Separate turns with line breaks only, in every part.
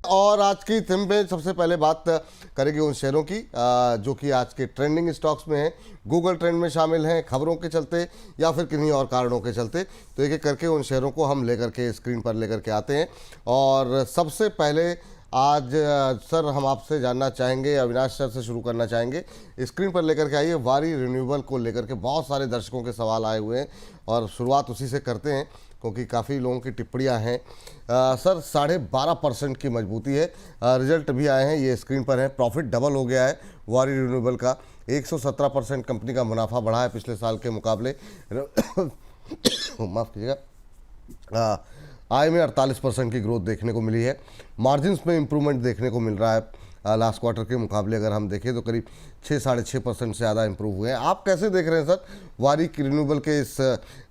और आज की थीम पे सबसे पहले बात करेंगे उन शेयरों की जो कि आज के ट्रेंडिंग स्टॉक्स में हैं, गूगल ट्रेंड में शामिल हैं, खबरों के चलते या फिर किन्हीं और कारणों के चलते। तो एक एक करके उन शेयरों को हम लेकर के स्क्रीन पर लेकर के आते हैं। और सबसे पहले आज सर हम आपसे जानना चाहेंगे, अविनाश सर से शुरू करना चाहेंगे, स्क्रीन पर लेकर के आइए वारी रिन्यूएबल को लेकर के बहुत सारे दर्शकों के सवाल आए हुए हैं और शुरुआत उसी से करते हैं क्योंकि काफ़ी लोगों की टिप्पणियां हैं। सर 12.5% की मजबूती है, रिजल्ट भी आए हैं, ये स्क्रीन पर है, प्रॉफिट डबल हो गया है वारी रिन्यूएबल का, 117% कंपनी का मुनाफा बढ़ा है पिछले साल के मुकाबले माफ़ कीजिएगा। आय में 48% की ग्रोथ देखने को मिली है, मार्जिन्स में इम्प्रूवमेंट देखने को मिल रहा है। लास्ट क्वार्टर के मुकाबले अगर हम देखें तो करीब 6-6.5% से ज़्यादा इम्प्रूव हुए हैं। आप कैसे देख रहे हैं सर वारी रिन्यूएबल के इस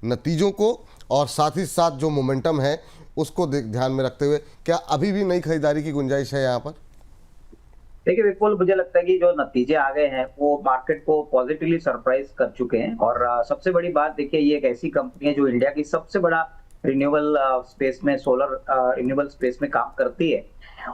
नतीजों को और साथ ही साथ जो मोमेंटम है उसको ध्यान में रखते हुए, क्या अभी भी नई खरीदारी की गुंजाइश है यहाँ पर?
देखिए विपुल, मुझे लगता है कि जो नतीजे आ गए हैं वो मार्केट को पॉजिटिवली सरप्राइज कर चुके हैं। और सबसे बड़ी बात देखिए, ये एक ऐसी कंपनी है जो इंडिया की सबसे बड़ा रिन्यूएबल स्पेस में, सोलर रिन्यूएबल स्पेस में काम करती है।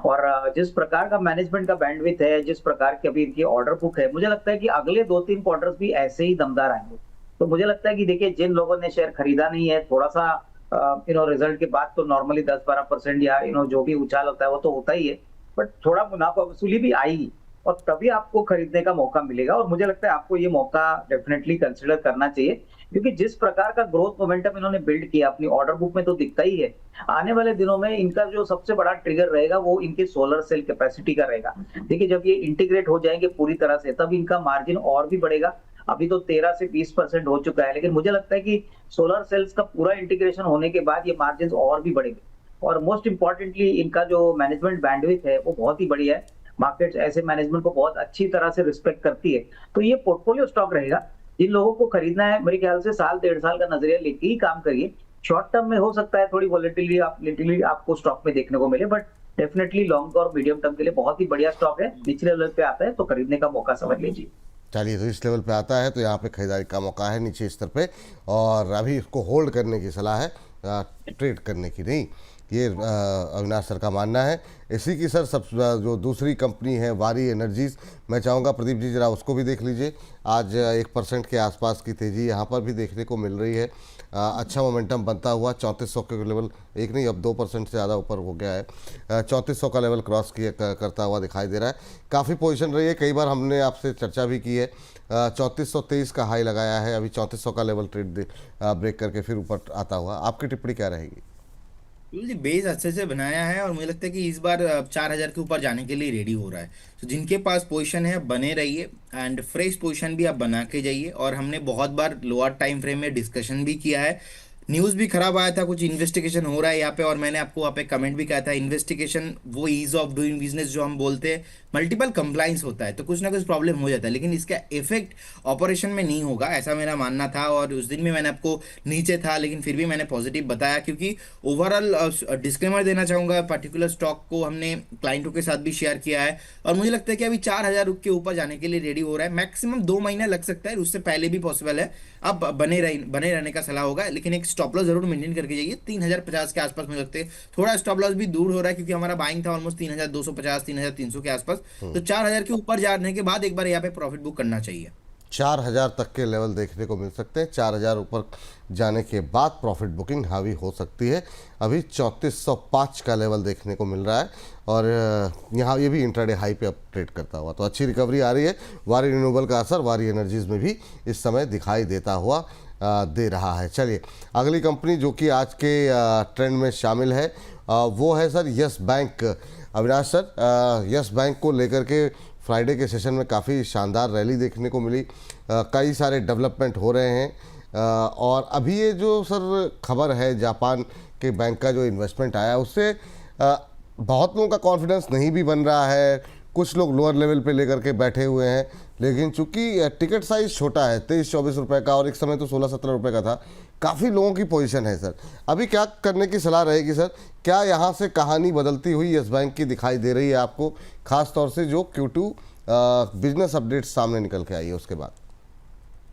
और जिस प्रकार का मैनेजमेंट का बैंडविड्थ है, जिस प्रकार की अभी इनकी ऑर्डर बुक है, मुझे लगता है कि अगले 2-3 क्वार्टर्स भी ऐसे ही दमदार आएंगे। तो मुझे लगता है कि देखिए, जिन लोगों ने शेयर खरीदा नहीं है, थोड़ा सा रिजल्ट के बाद तो नॉर्मली 10-12% या जो भी उछाल होता है वो तो होता ही है, बट थोड़ा मुनाफा वसूली भी आएगी और तभी आपको खरीदने का मौका मिलेगा। और मुझे लगता है आपको ये मौका डेफिनेटली कंसिडर करना चाहिए, क्योंकि जिस प्रकार का ग्रोथ मोमेंटम इन्होंने बिल्ड किया अपनी ऑर्डर बुक में तो दिखता ही है। आने वाले दिनों में इनका जो सबसे बड़ा ट्रिगर रहेगा वो इनके सोलर सेल कैपेसिटी का रहेगा। देखिए, जब ये इंटीग्रेट हो जाएंगे पूरी तरह से तब इनका मार्जिन और भी बढ़ेगा। अभी तो 13 से 20% हो चुका है, लेकिन मुझे लगता है कि सोलर सेल्स का पूरा इंटीग्रेशन होने के बाद ये मार्जिन और भी बढ़ेंगे। और मोस्ट इंपॉर्टेंटली इनका जो मैनेजमेंट बैंडविड्थ है वो बहुत ही बढ़िया है। मार्केट ऐसे मैनेजमेंट को बहुत अच्छी तरह से रिस्पेक्ट करती है। तो ये पोर्टफोलियो स्टॉक रहेगा। जिन लोगों को खरीदना है, मेरे ख्याल से 1-1.5 साल का नजरिया लेके ही काम करिए। शॉर्ट टर्म में हो सकता है थोड़ी वॉलेटिलिटी आपको स्टॉक में देखने को मिले, बट डेफिनेटली लॉन्ग और मीडियम टर्म के लिए बहुत ही बढ़िया स्टॉक है। निचले लेवल पे आता है तो खरीदने का मौका समझ लीजिए।
चलिए, तो इस लेवल पे आता है तो यहाँ पे खरीदारी का मौका है नीचे स्तर पे, और अभी इसको होल्ड करने की सलाह है, ट्रेड करने की नहीं, ये अविनाश सर का मानना है। इसी की सर सब जो दूसरी कंपनी है वारी एनर्जीज़, मैं चाहूँगा प्रदीप जी जरा उसको भी देख लीजिए। आज 1% के आसपास की तेज़ी यहाँ पर भी देखने को मिल रही है। अच्छा मोमेंटम बनता हुआ 3400 के लेवल, एक नहीं अब 2% से ज़्यादा ऊपर हो गया है, 3400 का लेवल क्रॉस करता हुआ दिखाई दे रहा है। काफ़ी पोजीशन रही है, कई बार हमने आपसे चर्चा भी की है। 3423 का हाई लगाया है, अभी 3400 का लेवल ट्रेड ब्रेक करके फिर ऊपर आता हुआ। आपकी टिप्पणी क्या रहेगी?
जी, बेस अच्छे से बनाया है और मुझे लगता है कि इस बार 4,000 के ऊपर जाने के लिए रेडी हो रहा है। तो जिनके पास पोजीशन है बने रहिए एंड फ्रेश पोजीशन भी आप बना के जाइए। और हमने बहुत बार लोअर टाइम फ्रेम में डिस्कशन भी किया है, न्यूज़ भी खराब आया था, कुछ इन्वेस्टिगेशन हो रहा है यहाँ पे, और मैंने आपको वहाँ पे कमेंट भी किया था। इन्वेस्टिगेशन वो ईज ऑफ डूइंग बिजनेस जो हम बोलते हैं, मल्टीपल कंप्लाइंस होता है तो कुछ ना कुछ प्रॉब्लम हो जाता है, लेकिन इसका इफेक्ट ऑपरेशन में नहीं होगा, ऐसा मेरा मानना था। और उस दिन भी मैंने आपको नीचे था लेकिन फिर भी मैंने पॉजिटिव बताया, क्योंकि ओवरऑल डिस्क्लेमर देना चाहूँगा, पर्टिकुलर स्टॉक को हमने क्लाइंटों के साथ भी शेयर किया है और मुझे लगता है कि अभी 4,000 के ऊपर जाने के लिए रेडी हो रहा है। मैक्सिमम 2 महीना लग सकता है, उससे पहले भी पॉसिबल है। अब बने रहने का सलाह होगा, लेकिन एक स्टॉप लॉस जरूर मेंटेन करके जाइए। 3,050 के आसपास मुझे लगता है थोड़ा स्टॉप लॉस भी दूर हो रहा है, क्योंकि हमारा बाइंग था ऑलमोस्ट 3,250 3,300 के आसपास। तो 4,000 के ऊपर जाने के बाद एक बार यहाँ पे प्रॉफिट बुक करना चाहिए।
4,000 तक के लेवल देखने को मिल सकते हैं, 4,000 ऊपर जाने के बाद प्रॉफिट बुकिंग हावी हो सकती है। अभी 3405 का लेवल देखने को मिल रहा है और यहाँ ये भी इंट्राडे हाई पे अपट्रेड करता हुआ, तो अच्छी रिकवरी आ रही है। वारी रिन्यूएबल का असर वारी एनर्जीज़ में भी इस समय दिखाई देता हुआ दे रहा है। चलिए, अगली कंपनी जो कि आज के ट्रेंड में शामिल है वो है sir yes bank. Avinash sir, yes bank को लेकर के फ्राइडे के सेशन में काफ़ी शानदार रैली देखने को मिली, कई सारे डेवलपमेंट हो रहे हैं और अभी ये जो सर खबर है जापान के बैंक का जो इन्वेस्टमेंट आया उससे बहुत लोगों का कॉन्फिडेंस नहीं भी बन रहा है। कुछ लोग लोअर लेवल पे लेकर के बैठे हुए हैं, लेकिन चूंकि टिकट साइज़ छोटा है 23-24 रुपये का और एक समय तो 16-17 रुपये का था, काफ़ी लोगों की पोजीशन है सर। अभी क्या करने की सलाह रहेगी सर? क्या यहाँ से कहानी बदलती हुई यस बैंक की दिखाई दे रही है आपको, खास तौर से जो Q2 बिजनेस अपडेट सामने निकल के आई है उसके बाद?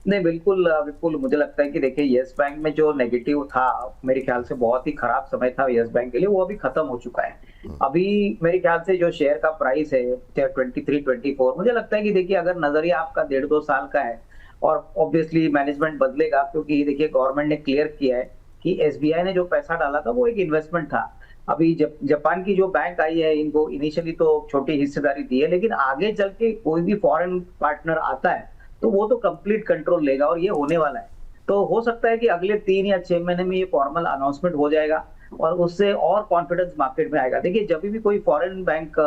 नहीं, बिल्कुल बिल्कुल मुझे लगता है कि देखिए यस बैंक में जो नेगेटिव था, मेरे ख्याल से बहुत ही खराब समय था यस बैंक के लिए, वो अभी खत्म हो चुका है। अभी मेरे ख्याल से जो शेयर का प्राइस है 23-24, मुझे लगता है कि देखिए अगर नजरिया आपका 1.5-2 साल का है और ऑब्वियसली मैनेजमेंट बदलेगा, क्योंकि देखिए गवर्नमेंट ने क्लियर किया है कि एसबीआई ने जो पैसा डाला था वो एक इन्वेस्टमेंट था। अभी जापान की जो बैंक आई है, इनको इनिशियली तो छोटी हिस्सेदारी दी है, लेकिन आगे चल के कोई भी फॉरेन पार्टनर आता है तो वो तो कंप्लीट कंट्रोल लेगा, और ये होने वाला है। तो हो सकता है कि अगले 3 या 6 महीने में ये फॉर्मल अनाउंसमेंट हो जाएगा और उससे और कॉन्फिडेंस मार्केट में आएगा। देखिए जब भी कोई फॉरेन बैंक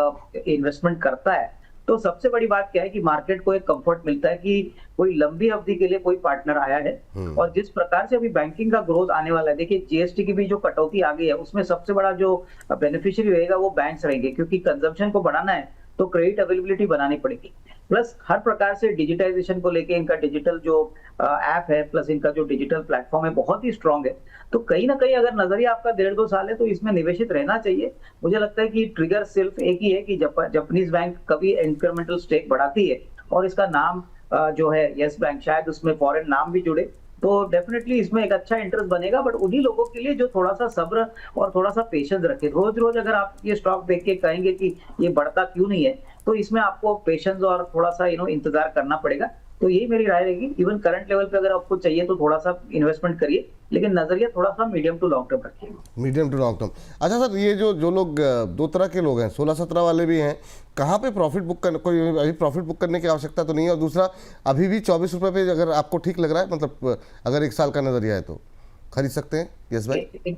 इन्वेस्टमेंट करता है तो सबसे बड़ी बात क्या है कि मार्केट को एक कंफर्ट मिलता है कि कोई लंबी अवधि के लिए कोई पार्टनर आया है। और जिस प्रकार से अभी बैंकिंग का ग्रोथ आने वाला है, देखिए जीएसटी की भी जो कटौती आ गई है, उसमें सबसे बड़ा जो बेनिफिशियरी रहेगा वो बैंक्स रहेंगे, क्योंकि कंजम्पशन को बढ़ाना है तो क्रेडिट अवेलेबिलिटी बनानी पड़ेगी। प्लस हर प्रकार से डिजिटाइजेशन को लेके इनका डिजिटल जो ऐप है, प्लस इनका जो डिजिटल प्लेटफॉर्म है, बहुत ही स्ट्रांग है। तो कहीं ना कहीं अगर नजरिया आपका 1.5-2 साल है तो इसमें निवेशित रहना चाहिए। मुझे लगता है कि ट्रिगर सिर्फ एक ही है कि जापानीज बैंक कभी इंक्रीमेंटल स्टेक बढ़ाती है और इसका नाम जो है यस बैंक, शायद उसमें फॉरेन नाम भी जुड़े, तो डेफिनेटली इसमें एक अच्छा इंटरेस्ट बनेगा। बट उन्हीं लोगों के लिए जो थोड़ा सा सब्र और थोड़ा सा पेशेंस रखे। रोज रोज अगर आप ये स्टॉक देख के कहेंगे कि ये बढ़ता क्यों नहीं है, तो इसमें आपको पेशेंस और थोड़ा सा इंतजार करना पड़ेगा। तो यही मेरी राय रहेगी। इवन करंट लेवल पे अगर आपको चाहिए तो थोड़ा सा इन्वेस्टमेंट करिए, लेकिन नजरिया थोड़ा सा मीडियम टू लॉन्ग टर्म रखिए।
Medium to long term. अच्छा सर, ये जो जो लोग दो तरह के लोग हैं, 16-17 वाले भी हैं, कहाँ पे प्रॉफिट बुक करने, कोई अभी प्रॉफिट बुक करने की आवश्यकता तो नहीं है, और दूसरा अभी भी 24 रुपये पे अगर आपको ठीक लग रहा है, मतलब अगर 1 साल का नजरिया है तो खरीद सकते हैं यस बैंक?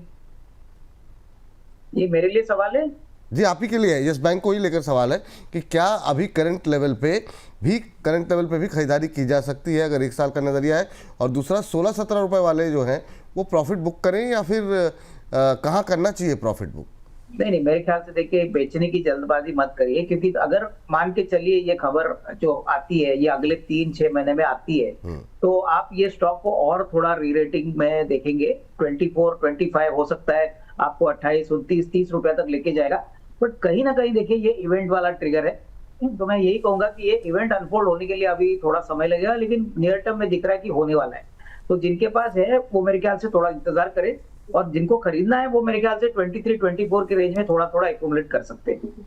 ये मेरे लिए सवाल है।
जी आप ही के लिए है, यस बैंक को ही लेकर सवाल है कि क्या अभी करंट लेवल पे भी खरीदारी की जा सकती है अगर 1 साल का नज़रिया है, और दूसरा 16-17 रुपये वाले जो हैं वो प्रॉफिट बुक करें या फिर कहाँ करना चाहिए प्रॉफिट बुक?
नहीं नहीं, मेरे ख्याल से देखिए बेचने की जल्दबाजी मत करिए, क्योंकि अगर मान के चलिए ये खबर जो आती है ये अगले 3-6 महीने में आती है, तो आप ये स्टॉक को और थोड़ा री रेटिंग में देखेंगे। 24-25 हो सकता है, आपको 28-29-30 रुपए तक लेके जाएगा। बट कहीं ना कहीं देखिए ये इवेंट वाला ट्रिगर है, तो मैं यही कहूंगा कि ये इवेंट अनफोल्ड होने के लिए अभी थोड़ा समय लगेगा, लेकिन नियर टर्म में दिख रहा है कि होने वाला है। तो जिनके पास है वो मेरे ख्याल से थोड़ा इंतजार करें, और जिनको खरीदना है वो मेरे ख्याल से 23-24 के रेंज में थोड़ा थोड़ा एक्यूमुलेट कर सकते हैं।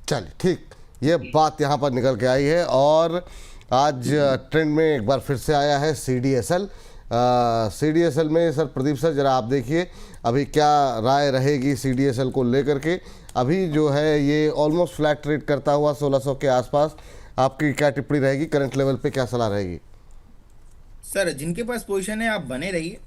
चलिए ठीक, ये बात यहाँ पर निकल के आई है। और आज ट्रेंड में एक बार फिर से आया है CDSL। CDSL में सर, प्रदीप सर जरा आप देखिए अभी क्या राय रहेगी CDSL को लेकर के। अभी जो है ये ऑलमोस्ट फ्लैट ट्रेड करता हुआ 1600 के आसपास, आपकी क्या टिप्पणी रहेगी? करंट लेवल पे क्या सलाह रहेगी?
सर जिनके पास पोजीशन है आप बने रहिए।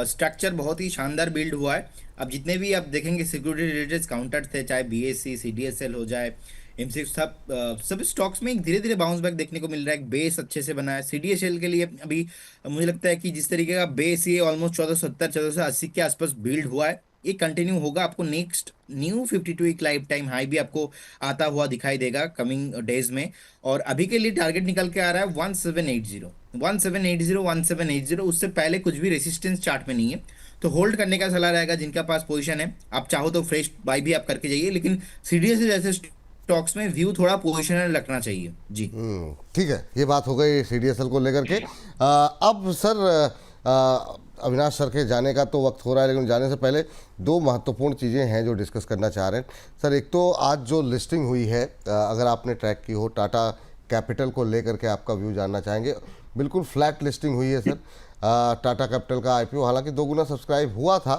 स्ट्रक्चर बहुत ही शानदार बिल्ड हुआ है। अब जितने भी आप देखेंगे सिक्योरिटी रिलेटेड काउंटर थे, चाहे BSE CDSL हो जाए, M6, सब सभी स्टॉक्स में एक धीरे धीरे बाउंस बैक देखने को मिल रहा है। एक बेस अच्छे से बना है CDSL के लिए। अभी मुझे लगता है कि जिस तरीके का बेस ये ऑलमोस्ट 1470-1480 के आसपास बिल्ड हुआ है, ये कंटिन्यू होगा। आपको नेक्स्ट न्यू 52 एक लाइफ टाइम हाई भी आपको आता हुआ दिखाई देगा कमिंग डेज में। और अभी के लिए टारगेट निकल के आ रहा है 1780, 1780, 1780। उससे पहले कुछ भी रेसिस्टेंस चार्ट में नहीं है, तो होल्ड करने का सलाह रहेगा जिनका पास पोजीशन है। आप चाहो तो फ्रेश बाय भी आप करके जाइए, लेकिन CDSL जैसे स्टॉक्स में व्यू थोड़ा पोजिशनल रखना चाहिए जी।
ठीक है, ये बात हो गई CDSL को लेकर के। अब सर अविनाश सर के जाने का तो वक्त हो रहा है, लेकिन जाने से पहले दो महत्वपूर्ण चीज़ें हैं जो डिस्कस करना चाह रहे हैं सर। एक तो आज जो लिस्टिंग हुई है, अगर आपने ट्रैक की हो, टाटा कैपिटल को लेकर के आपका व्यू जानना चाहेंगे। बिल्कुल फ्लैट लिस्टिंग हुई है सर टाटा कैपिटल का IPO। हालांकि 2 गुना सब्सक्राइब हुआ था,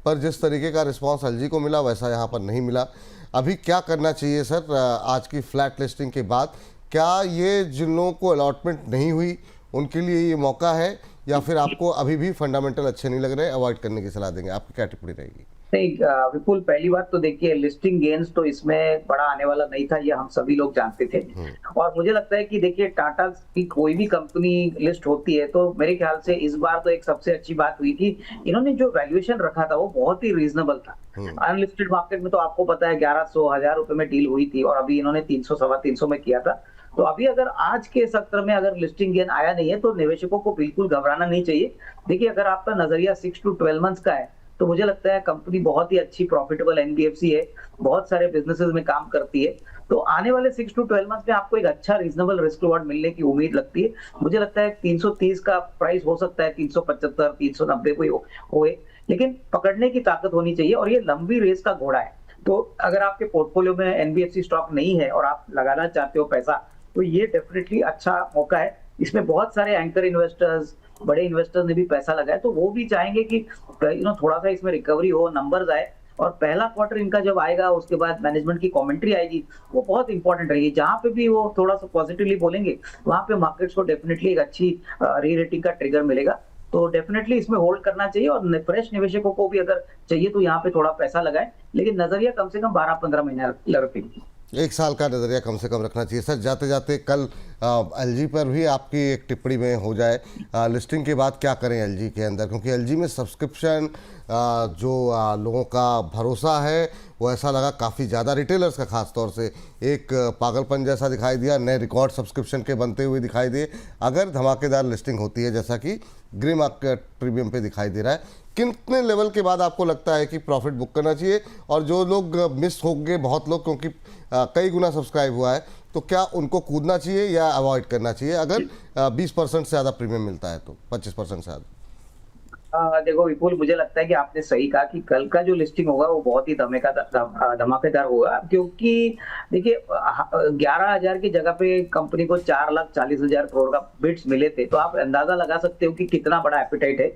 पर जिस तरीके का रिस्पांस एलजी को मिला वैसा यहाँ पर नहीं मिला। अभी क्या करना चाहिए सर आज की फ्लैट लिस्टिंग के बाद? क्या ये जिन लोगों को अलॉटमेंट नहीं हुई उनके लिए ये मौका है, या फिर आपको अभी भी फंडामेंटल अच्छे नहीं लग रहे, अवॉइड करने की सलाह देंगे? आपकी क्या टिप्पणी रहेगी?
नहीं, विपुल, पहली बात तो देखिए लिस्टिंग गेन्स तो इसमें बड़ा आने वाला नहीं था, ये हम सभी लोग जानते थे। और मुझे लगता है कि देखिए टाटा की कोई भी कंपनी लिस्ट होती है तो मेरे ख्याल से इस बार तो एक सबसे अच्छी बात हुई कि इन्होंने जो वैल्यूएशन रखा था वो बहुत ही रीजनेबल था। अनलिस्टेड मार्केट में तो आपको पता है 1100-1000 रुपए में डील हुई थी, और अभी इन्होंने 300-325 में किया था। तो अभी अगर आज के सत्र में अगर लिस्टिंग गेन आया नहीं है तो निवेशकों को बिल्कुल घबराना नहीं चाहिए। देखिए अगर आपका नजरिया 6 to 12 मंथ्स का है तो मुझे लगता है कंपनी बहुत ही अच्छी प्रॉफिटेबल NBFC है, बहुत सारे बिजनेसेस में काम करती है। तो आने वाले 6 to 12 मंथ्स में आपको एक अच्छा रीजनेबल रिस्क रिवॉर्ड मिलने की उम्मीद लगती है। मुझे लगता है 330 का प्राइस हो सकता है, 375 390 कोई होए, लेकिन पकड़ने की ताकत होनी चाहिए और ये लंबी रेस का घोड़ा है। तो अगर आपके पोर्टफोलियो में एनबीएफसी स्टॉक नहीं है और आप लगाना चाहते हो पैसा, तो ये डेफिनेटली अच्छा मौका है। इसमें बहुत सारे एंकर इन्वेस्टर्स, बड़े इन्वेस्टर्स ने भी पैसा लगाया, तो वो भी चाहेंगे कि थोड़ा सा इसमें रिकवरी हो, नंबर्स आए, और पहला क्वार्टर इनका जब आएगा उसके बाद मैनेजमेंट की कमेंट्री आएगी, वो बहुत इंपॉर्टेंट रहेगी। जहां पे भी वो थोड़ा सा पॉजिटिवली बोलेंगे, वहां पे मार्केट्स को डेफिनेटली एक अच्छी री रेटिंग का ट्रिगर मिलेगा। तो डेफिनेटली इसमें होल्ड करना चाहिए, और फ्रेश निवेशकों को भी अगर चाहिए तो यहाँ पे थोड़ा पैसा लगाएं, लेकिन नजरिया कम से कम 12-15 महीना रखें।
एक साल का नज़रिया कम से कम रखना चाहिए। सर जाते जाते कल एलजी पर भी आपकी एक टिप्पणी में हो जाए, लिस्टिंग के बाद क्या करें एलजी के अंदर, क्योंकि एलजी में सब्सक्रिप्शन जो लोगों का भरोसा है वो ऐसा लगा काफ़ी ज़्यादा, रिटेलर्स का खास तौर से एक पागलपन जैसा दिखाई दिया, नए रिकॉर्ड सब्सक्रिप्शन के बनते हुए दिखाई दिए। अगर धमाकेदार लिस्टिंग होती है जैसा कि ग्रे मार्केट प्रीमियम पे दिखाई दे रहा है, कितने लेवल के बाद आपको लगता है कि प्रॉफिट बुक करना चाहिए? और जो लोग मिस होंगे बहुत लोग, क्योंकि कई गुना सब्सक्राइब हुआ है, तो क्या उनको कूदना चाहिए या अवॉइड करना चाहिए अगर 20% से ज़्यादा प्रीमियम मिलता है, तो 25% से ज़्यादा?
देखो विपुल, मुझे लगता है कि आपने सही कहा कि कल का जो लिस्टिंग होगा वो बहुत ही धमाकेदार होगा, क्योंकि देखिए 11,000 की जगह पे कंपनी को 4,40,000 करोड़ का बिड्स मिले थे, तो आप अंदाजा लगा सकते हो कि कितना बड़ा एपिटाइट है।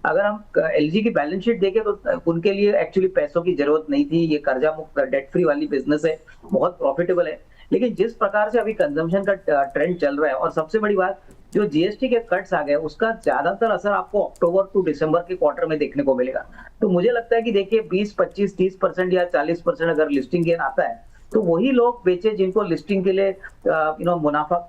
अगर हम एलजी की बैलेंस शीट देखें तो उनके लिए एक्चुअली पैसों की जरूरत नहीं थी, ये कर्जा मुक्त डेट फ्री वाली बिजनेस है, बहुत प्रॉफिटेबल है। लेकिन जिस प्रकार से अभी कंजम्पशन का ट्रेंड चल रहा है, और सबसे बड़ी बात, जो जीएसटी के कट्स आ गए उसका ज्यादातर असर आपको अक्टूबर टू दिसंबर के क्वार्टर में देखने को मिलेगा। तो मुझे लगता है कि देखिए 20, 25, 30% या 40% अगर लिस्टिंग गेन आता है, तो वही लोग बेचे जिनको लिस्टिंग के लिए मुनाफा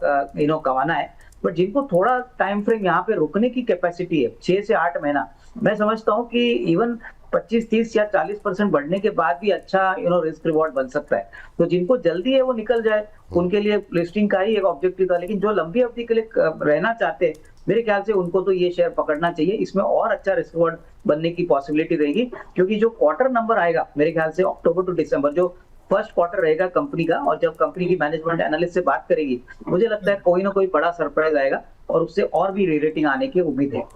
कमाना है। बट जिनको थोड़ा टाइम फ्रेम यहाँ पे रुकने की कैपेसिटी है 6 से 8 महीना, मैं समझता हूँ कि इवन 25, 30 या 40% बढ़ने के बाद भी अच्छा रिस्क रिवॉर्ड बन सकता है। तो जिनको जल्दी है वो निकल जाए, उनके लिए लिस्टिंग का ही एक ऑब्जेक्टिव था। लेकिन जो लंबी अवधि के लिए रहना चाहते हैं, मेरे ख्याल से उनको तो ये शेयर पकड़ना चाहिए। इसमें और अच्छा रिस्क रिवॉर्ड बनने की पॉसिबिलिटी रहेगी, क्योंकि जो क्वार्टर नंबर आएगा मेरे ख्याल से अक्टूबर टू दिसंबर, जो फर्स्ट क्वार्टर रहेगा कंपनी का, और जब कंपनी की मैनेजमेंट एनालिस्ट से बात करेगी, मुझे लगता है कोई ना कोई बड़ा सरप्राइज आएगा और उससे और भी री रेटिंग आने की उम्मीद है।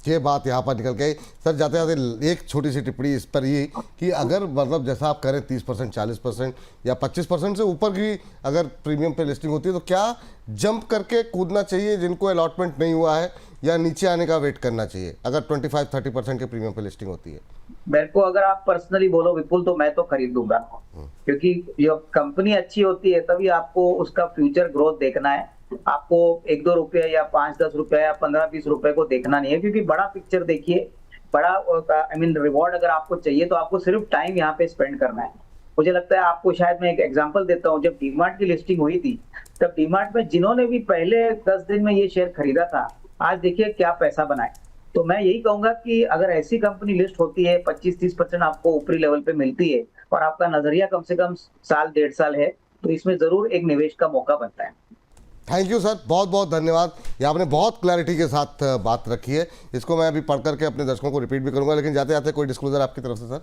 ये बात यहाँ पर निकल गई। सर जाते जाते एक छोटी सी टिप्पणी इस पर ये कि अगर मतलब जैसा आप करें 30%, 40% या 25% से ऊपर की अगर प्रीमियम पे लिस्टिंग होती है, तो क्या जंप करके कूदना चाहिए जिनको अलॉटमेंट नहीं हुआ है, या नीचे आने का वेट करना चाहिए अगर 25-30% के प्रीमियम पे लिस्टिंग होती है?
मेरे को अगर आप पर्सनली बोलो विपुल, तो मैं तो खरीद लूंगा, क्योंकि जब कंपनी अच्छी होती है तभी आपको उसका फ्यूचर ग्रोथ देखना है। आपको 1-2 रुपए या 5-10 रुपए या 15-20 रुपए को देखना नहीं है, क्योंकि बड़ा पिक्चर देखिए, बड़ा रिवॉर्ड अगर आपको चाहिए तो आपको सिर्फ टाइम यहाँ पे स्पेंड करना है। मुझे लगता है आपको, शायद मैं एक एग्जांपल देता हूँ, जब डीमार्ट की लिस्टिंग हुई थी, तब डीमार्ट में जिन्होंने भी पहले 10 दिन में ये शेयर खरीदा था, आज देखिए क्या पैसा बनाए। तो मैं यही कहूंगा कि अगर ऐसी कंपनी लिस्ट होती है, 25-30% आपको ऊपरी लेवल पे मिलती है, और आपका नजरिया कम से कम साल 1.5 साल है, तो इसमें जरूर एक निवेश का मौका बनता है।
थैंक यू सर, बहुत बहुत धन्यवाद। ये आपने बहुत क्लैरिटी के साथ बात रखी है, इसको मैं अभी पढ़ करके अपने दर्शकों को रिपीट भी करूंगा। लेकिन जाते जाते कोई डिस्क्लोजर आपकी तरफ से सर?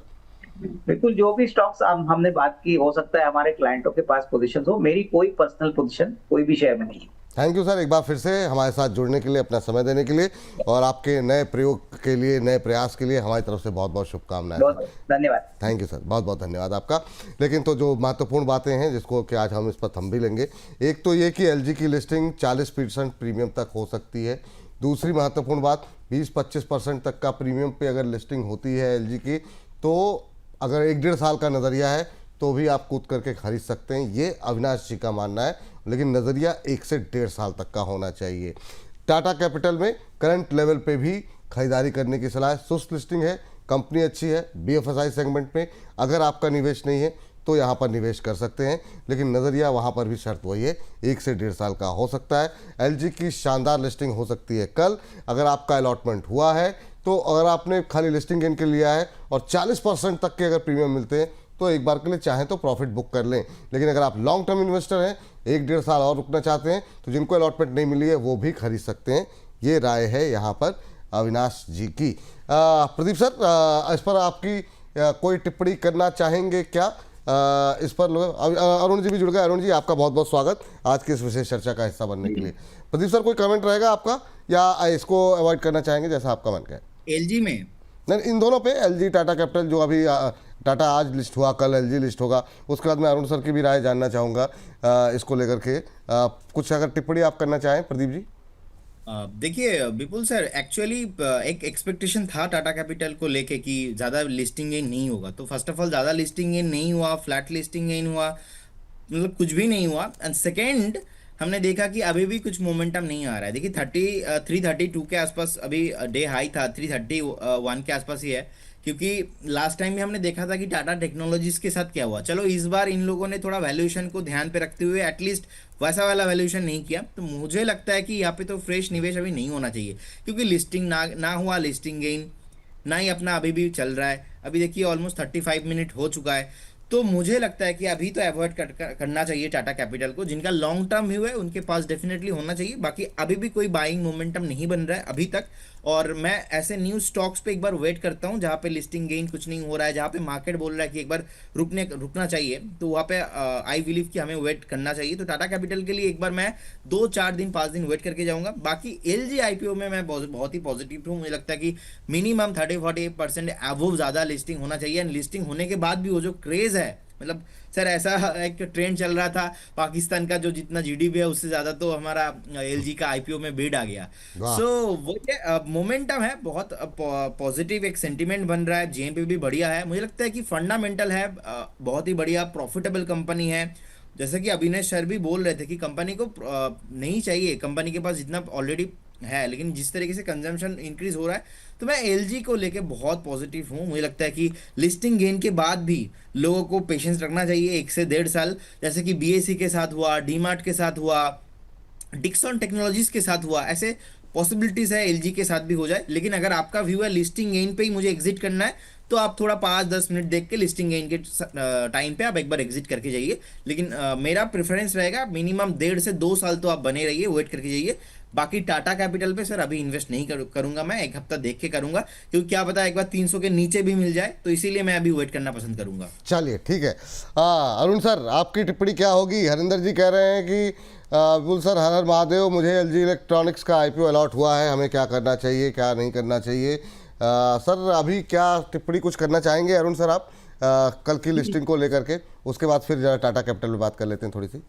बिल्कुल, जो भी स्टॉक्स हमने बात की, हो सकता है हमारे क्लाइंटों के पास पोजीशन हो, मेरी कोई पर्सनल पोजीशन कोई भी शेयर में नहीं है।
थैंक यू सर, एक बार फिर से हमारे साथ जुड़ने के लिए, अपना समय देने के लिए, और आपके नए प्रयोग के लिए, नए प्रयास के लिए हमारी तरफ से बहुत बहुत शुभकामनाएं।
बहुत धन्यवाद।
थैंक यू सर, बहुत बहुत धन्यवाद आपका। लेकिन तो जो महत्वपूर्ण बातें हैं जिसको कि आज हम इस पर थंब भी लेंगे, एक तो ये कि एलजी की लिस्टिंग 40% प्रीमियम तक हो सकती है। दूसरी महत्वपूर्ण बात, 20-25% तक का प्रीमियम पे अगर लिस्टिंग होती है एलजी की, तो अगर 1-1.5 साल का नज़रिया है तो भी आप कूद करके खरीद सकते हैं, ये अविनाश जी का मानना है। लेकिन नज़रिया 1 से 1.5 साल तक का होना चाहिए। टाटा कैपिटल में करंट लेवल पे भी खरीदारी करने की सलाह है। सुस्त लिस्टिंग है, कंपनी अच्छी है, बीएफएसआई सेगमेंट में अगर आपका निवेश नहीं है तो यहाँ पर निवेश कर सकते हैं। लेकिन नज़रिया वहाँ पर भी शर्त वही है, 1 से 1.5 साल का हो सकता है। एलजी की शानदार लिस्टिंग हो सकती है कल, अगर आपका अलॉटमेंट हुआ है तो। अगर आपने खाली लिस्टिंग गेन के लिया है और 40% तक के अगर प्रीमियम मिलते हैं तो एक बार के लिए चाहें तो प्रॉफिट बुक कर लें। लेकिन अगर आप लॉन्ग टर्म इन्वेस्टर हैं, 1-1.5 साल और रुकना चाहते हैं, तो जिनको अलॉटमेंट नहीं मिली है वो भी खरीद सकते हैं। ये राय है यहाँ पर अविनाश जी की। प्रदीप सर, इस पर आपकी कोई टिप्पणी करना चाहेंगे क्या? इस पर लोग अरुण जी भी जुड़ गए। अरुण जी, आपका बहुत बहुत स्वागत आज की इस विशेष चर्चा का हिस्सा बनने के लिए। प्रदीप सर, कोई कमेंट रहेगा आपका या इसको अवॉइड करना चाहेंगे, जैसा आपका मन कहे?
एलजी में
नहीं, इन दोनों पे, एलजी टाटा कैपिटल, जो अभी टाटा आज लिस्ट हुआ, कल एलजी लिस्ट होगा, उसके बाद मैं अरुण सर की भी राय जानना चाहूँगा इसको लेकर के। कुछ अगर टिप्पणी आप करना चाहें प्रदीप जी।
देखिए विपुल सर, एक्चुअली एक एक्सपेक्टेशन था टाटा कैपिटल को लेके कि ज़्यादा लिस्टिंग गेन नहीं होगा। तो फर्स्ट ऑफ ऑल ज़्यादा लिस्टिंग गेन नहीं हुआ, फ्लैट लिस्टिंग गेन हुआ, मतलब कुछ भी नहीं हुआ। एंड सेकेंड, हमने देखा कि अभी भी कुछ मोमेंटम नहीं आ रहा है। देखिए 332 के आसपास अभी डे हाई था, 331 के आसपास ही है, क्योंकि लास्ट टाइम भी हमने देखा था कि टाटा टेक्नोलॉजीज के साथ क्या हुआ। चलो इस बार इन लोगों ने थोड़ा वैल्यूएशन को ध्यान पे रखते हुए एटलीस्ट वैसा वाला वैल्यूएशन नहीं किया। तो मुझे लगता है कि यहाँ पे तो फ्रेश निवेश अभी नहीं होना चाहिए, क्योंकि लिस्टिंग ना हुआ लिस्टिंग गेन, ना ही अपना अभी भी चल रहा है। अभी देखिए ऑलमोस्ट 35 मिनट हो चुका है। तो मुझे लगता है कि अभी तो अवॉइड करना चाहिए टाटा कैपिटल को। जिनका लॉन्ग टर्म व्यू है उनके पास डेफिनेटली होना चाहिए। बाकी अभी भी कोई बाइंग मोमेंटम नहीं बन रहा है अभी तक। और मैं ऐसे न्यू स्टॉक्स पे एक बार वेट करता हूं जहां पे लिस्टिंग गेन कुछ नहीं हो रहा है, जहां पे मार्केट बोल रहा है कि एक बार रुकना चाहिए, तो वहां पे आई बिलीव कि हमें वेट करना चाहिए। तो टाटा कैपिटल के लिए एक बार मैं 2-4 दिन 5 दिन वेट करके जाऊंगा। बाकी एलजी आईपीओ में मैं बहुत ही पॉजिटिव हूँ। मुझे लगता है कि मिनिमम 30-40% एवोव ज़्यादा लिस्टिंग होना चाहिए। एंड लिस्टिंग होने के बाद भी वो जो क्रेज़ है, मतलब सर ऐसा एक ट्रेंड चल रहा था, पाकिस्तान का जो जितना जीडीपी है उससे ज्यादा तो हमारा एलजी का आईपीओ में बिड आ गया।
वाह।
सो वो मोमेंटम है, बहुत पॉजिटिव एक सेंटीमेंट बन रहा है। जेएमपी भी बढ़िया है, मुझे लगता है कि फंडामेंटल है, बहुत ही बढ़िया प्रॉफिटेबल कंपनी है। जैसे कि अविनाश सर भी बोल रहे थे कि कंपनी को नहीं चाहिए, कंपनी के पास जितना ऑलरेडी है, लेकिन जिस तरीके से कंजम्पशन इंक्रीज हो रहा है, तो मैं एलजी को लेके बहुत पॉजिटिव हूँ। मुझे लगता है कि लिस्टिंग गेन के बाद भी लोगों को पेशेंस रखना चाहिए 1 से 1.5 साल, जैसे कि बीएसई के साथ हुआ, डीमार्ट के साथ हुआ, डिक्सन टेक्नोलॉजीज के साथ हुआ। ऐसे पॉसिबिलिटीज है एलजी के साथ भी हो जाए। लेकिन अगर आपका व्यू है लिस्टिंग गेन पे ही मुझे एग्जिट करना है, तो आप थोड़ा 5-10 मिनट देख के लिस्टिंग गेन के टाइम पे आप एक बार एग्जिट करके जाइए। लेकिन मेरा प्रेफरेंस रहेगा मिनिमम 1.5 से 2 साल तो आप बने रहिए, वेट करके जाइए। बाकी टाटा कैपिटल पे सर अभी इन्वेस्ट नहीं करूंगा, मैं 1 हफ्ता देख के करूंगा, क्योंकि क्या पता एक बार 300 के नीचे भी मिल जाए, तो इसीलिए मैं अभी वेट करना पसंद करूंगा।
चलिए ठीक है। अरुण सर, आपकी टिप्पणी क्या होगी? हरिंदर जी कह रहे हैं कि विपुल सर हर हर महादेव, मुझे एलजी इलेक्ट्रॉनिक्स का आईपीओ अलॉट हुआ है, हमें क्या करना चाहिए, क्या नहीं करना चाहिए? सर अभी क्या टिप्पणी कुछ करना चाहेंगे अरुण सर आप कल की लिस्टिंग को लेकर के? उसके बाद फिर जरा टाटा कैपिटल में बात कर लेते हैं थोड़ी सी।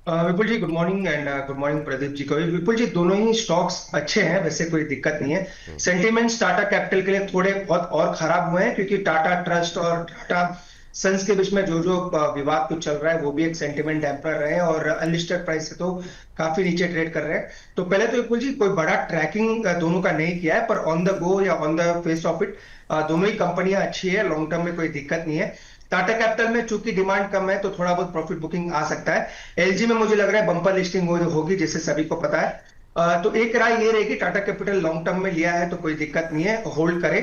Vipul ji good morning, and good morning Pradeep ji को भी। विपुल जी, दोनों ही स्टॉक्स अच्छे हैं, वैसे कोई दिक्कत नहीं है। सेंटिमेंट्स टाटा कैपिटल के लिए थोड़े बहुत और खराब हुए हैं, क्योंकि टाटा ट्रस्ट और टाटा सन्स के बीच में जो विवाद कुछ चल रहा है, वो भी एक सेंटिमेंट डैम्पर रहे हैं, और अनलिस्टेड प्राइस से तो काफी नीचे ट्रेड कर रहे हैं। तो पहले तो विपुल जी कोई बड़ा ट्रैकिंग दोनों का नहीं किया है, पर ऑन द गो या on the face of it दोनों ही कंपनियां अच्छी है, लॉन्ग टर्म में कोई दिक्कत नहीं है। टाटा कैपिटल में चूंकि डिमांड कम है, तो थोड़ा बहुत प्रॉफिट बुकिंग आ सकता है। एलजी में मुझे लग रहा है बंपर लिस्टिंग होगी, जिससे सभी को पता है। तो एक राय ये रहेगी, टाटा कैपिटल लॉन्ग टर्म में लिया है तो कोई दिक्कत नहीं है, होल्ड करे,